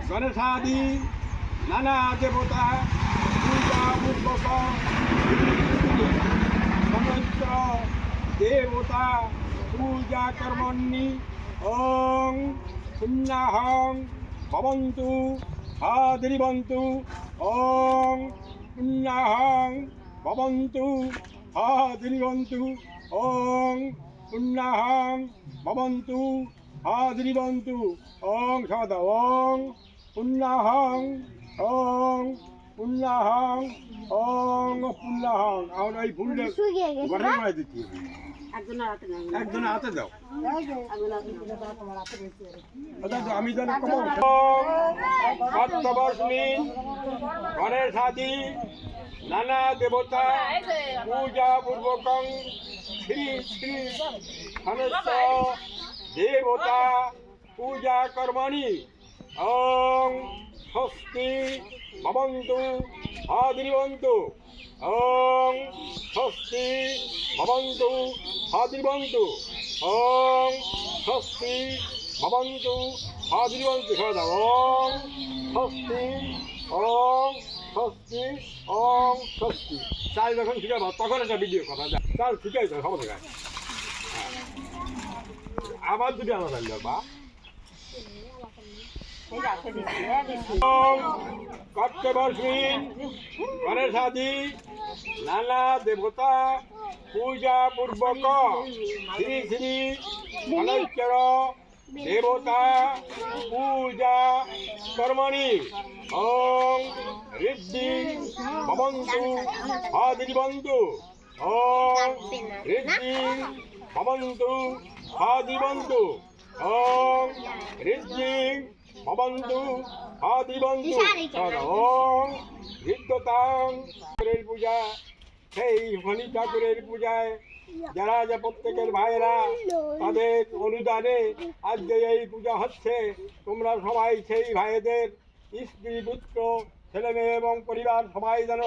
গণেশাদি নানা দেবতা পূজা পূর্বক সমস্ত দেবতা পূজা কর্মণি ওং পুণ্যাহং ভবন্তু হাদ্রিবন্তু ওং পুণ্যাহং ভবন্তু হাদ্রিবন্তু ওং পুণ্যাহং ভবন্তু হাদ্রিবন্তু ওং সদ ওং পুণ্যাহং ওং পুণ্যাহং ওং পুণ্যাহং। আমরা এই ফুলটা ঘরে করে দিচ্ছি, একজনের হাতে দাও। আমি জানি গণেশাদি নানা দেবতা পূজা পূর্বকং শ্রী শ্রী গণেশ দেবতা পূজা কর্মণি ওং স্বস্তি ভবন্তু হাদ্রিবন্তু ওং স্বস্তি ভবন্তু হাদ্রিবন্তু ওং স্বস্তি ভবন্তু হাদ্রিবন্তু সদা ওং স্বস্তি ওং স্বস্তি ওং স্বস্তি। চাল যখন শিখাব তখন একটা ভিডিও কথা যায়, চাল শিখাই তো সব জায়গায়। আবার দুটি আনা চাইল বা কর্তবর্ষীন গণেশাদি নানা দেবতা পূজা পূর্বক শ্রী শ্রী গণেশ্বর দেবতা পূজা কর্মণি ওং ঋদ্ধি ভবন্তু হাদ্রিবন্তু ওং ঋদ্ধি ভবন্তু হাদ্রিবন্তু ওং ঋদ্ধি ভবন্তু হাদ্রিবন্তু ওং ঋদ্ধতাং। ঠাকুরের পূজা, সেই শনি ঠাকুরের পূজায় যারা যে প্রত্যেকের ভাইয়েরা তাদের অনুদানে আজকে এই পূজা হচ্ছে, তোমরা সবাই সেই ভাইদের স্ত্রী পুত্র ছেলে মেয়ে এবং পরিবার সবাই যেন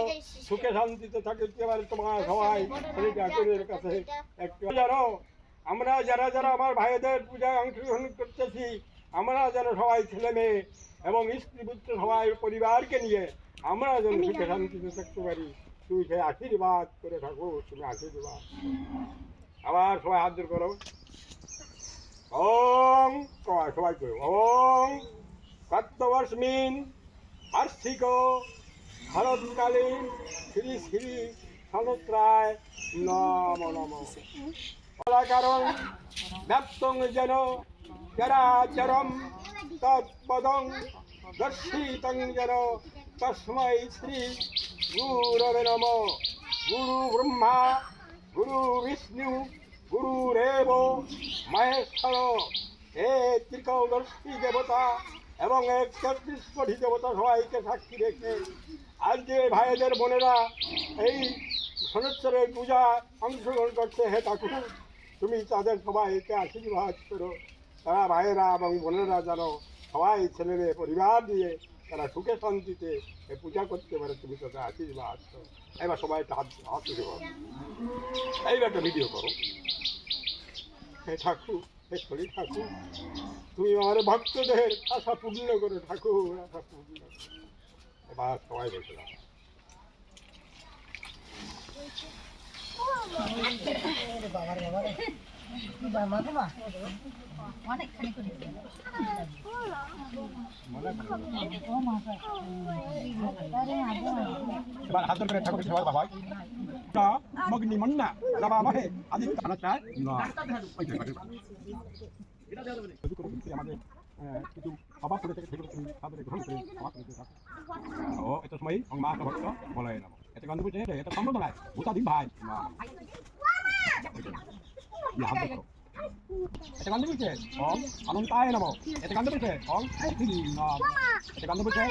সুখে শান্তিতে থাকতে পারে। তোমার সবাই শনি ঠাকুরের কাছে একটু জানো, আমরা যারা যারা আমার ভাইদের পূজায় অংশগ্রহণ করতেছি, আমরা যেন সবাই ছেলে মেয়ে এবং স্ত্রী পুত্র সবাই পরিবারকে নিয়ে আমরা যেন সুখে শান্তিতে থাকতে পারি। তুই সে আশীর্বাদ করে থাকো, তুমি আশীর্বাদ। আবার সবাই হাত জোর করো, ওং সবাই করো ওং কর্তবর্ষমিন বার্ষিক শরৎকালীন শ্রী শ্রী শরৎরায় নম নম। কারণ ব্যপ্তং যেন চরাচরম তৎপদং দর্শিতং যেন তস্मै শ্রী গুরবে নমঃ। গুরু ব্রহ্মা গুরু বিষ্ণু গুরুরেব মহেশ্বর, এ ত্রিকালদর্শী দেবতা এবং ৩১ কোটি দেবতা সবাইকে সাক্ষী রেখে আজকে ভাইদের বোনেরা এই শনেশ্বরের পূজা অংশগ্রহণ করছে। হে ঠাকুর, তুমি তাদের সবাইকে আশীর্বাদ করো, তারা ভাইয়েরা এবং বোনেরা যেন সবাই ছেলে মেয়ে পরিবার দিয়ে তারা সুখে শান্তিতে পূজা করতে পারে, তুমি তাদের আশীর্বাদ করো। এবার সবাই একটা হাত তুলে করো, এইবার একটা ভিডিও করো। হে ঠাকুর, হে শনি ঠাকুর, তুমি আমার ভক্তদের আশা পূর্ণ করো ঠাকুর, আশা পূর্ণ করো। এবার সবাই বসে দাও। এবার হাত ধরে ঠাকুর সবাই বাবা মগ্নি মন্না বাবা মাহে আদিত্য আনাচায় না আমাদের কিছু বাবা করে থেকে তাদের গ্রহণ করে ও এটা সময় মা ভক্ত বলে না এটা গন্ধ বুঝে এটা সম্বন্ধ নাই ভূতাদিন ভাই এটা গন্ধ বুঝে অনন্তায় নম, এটা গন্ধ বুঝে এটা গন্ধ বুঝে